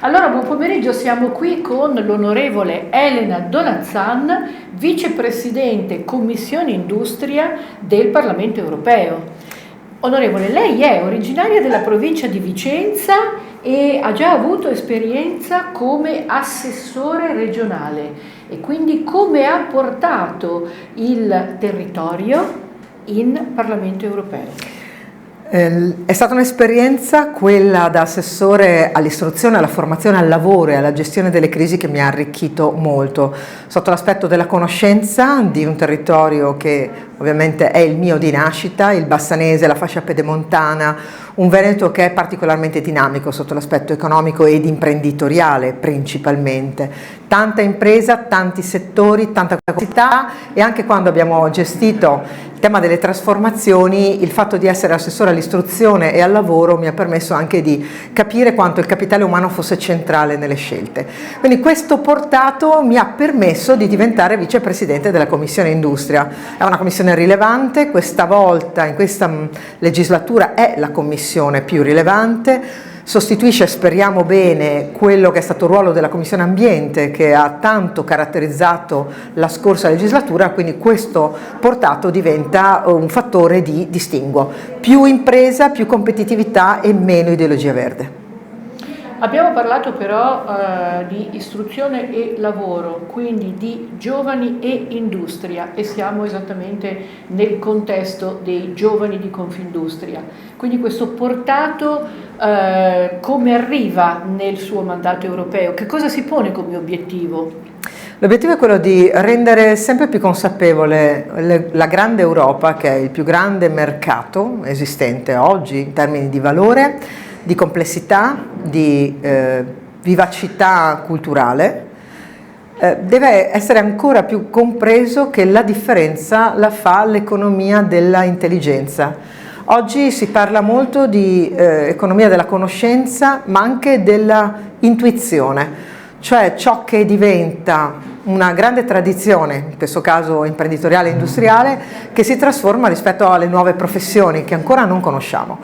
Allora, buon pomeriggio, siamo qui con l'onorevole Elena Donazzan, vicepresidente Commissione Industria del Parlamento Europeo. Onorevole, lei è originaria della provincia di Vicenza e ha già avuto esperienza come assessore regionale e quindi come ha portato il territorio in Parlamento Europeo. È stata un'esperienza, quella da assessore all'istruzione, alla formazione, al lavoro e alla gestione delle crisi, che mi ha arricchito molto sotto l'aspetto della conoscenza di un territorio che ovviamente è il mio di nascita, il bassanese, la fascia pedemontana, un Veneto che è particolarmente dinamico sotto l'aspetto economico ed imprenditoriale principalmente. Tanta impresa, tanti settori, tanta capacità, e anche quando abbiamo gestito il tema delle trasformazioni, il fatto di essere assessore all'istruzione e al lavoro mi ha permesso anche di capire quanto il capitale umano fosse centrale nelle scelte. Quindi questo portato mi ha permesso di diventare vicepresidente della Commissione Industria. È una commissione rilevante, questa volta in questa legislatura è la commissione più rilevante. Sostituisce, speriamo bene, quello che è stato il ruolo della Commissione Ambiente, che ha tanto caratterizzato la scorsa legislatura, quindi questo portato diventa un fattore di distinguo. Più impresa, più competitività e meno ideologia verde. Abbiamo parlato però di istruzione e lavoro, quindi di giovani e industria, e siamo esattamente nel contesto dei giovani di Confindustria. Quindi questo portato come arriva nel suo mandato europeo? Che cosa si pone come obiettivo? L'obiettivo è quello di rendere sempre più consapevole la grande Europa, che è il più grande mercato esistente oggi in termini di valore, di complessità, di vivacità culturale. Deve essere ancora più compreso che la differenza la fa l'economia della intelligenza. Oggi si parla molto di economia della conoscenza, ma anche della intuizione, cioè ciò che diventa una grande tradizione, in questo caso imprenditoriale e industriale, che si trasforma rispetto alle nuove professioni che ancora non conosciamo.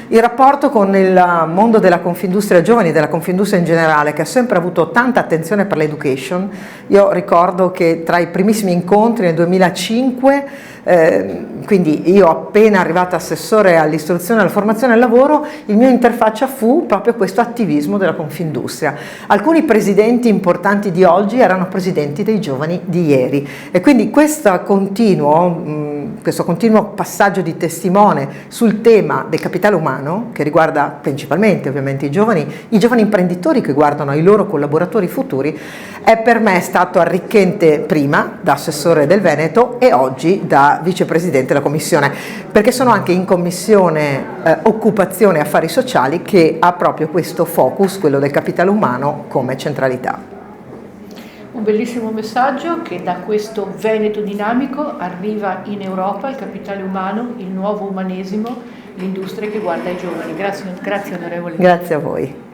Il rapporto con il mondo della Confindustria giovani, della Confindustria in generale, che ha sempre avuto tanta attenzione per l'education. Io ricordo che tra i primissimi incontri nel 2005, quindi io appena arrivata assessore all'istruzione, alla formazione e al lavoro, il mio interfaccia fu proprio questo attivismo della Confindustria. Alcuni presidenti importanti di oggi erano presidenti dei giovani di ieri, e quindi questo continuo passaggio di testimone sul tema del capitale umano, che riguarda principalmente ovviamente i giovani imprenditori che guardano ai loro collaboratori futuri, è per me stato arricchente prima da assessore del Veneto e oggi da vicepresidente della Commissione, perché sono anche in Commissione Occupazione e Affari Sociali, che ha proprio questo focus, quello del capitale umano, come centralità. Un bellissimo messaggio che da questo Veneto dinamico arriva in Europa il capitale umano, il nuovo umanesimo, l'industria che guarda ai giovani. Grazie onorevole. Grazie a voi.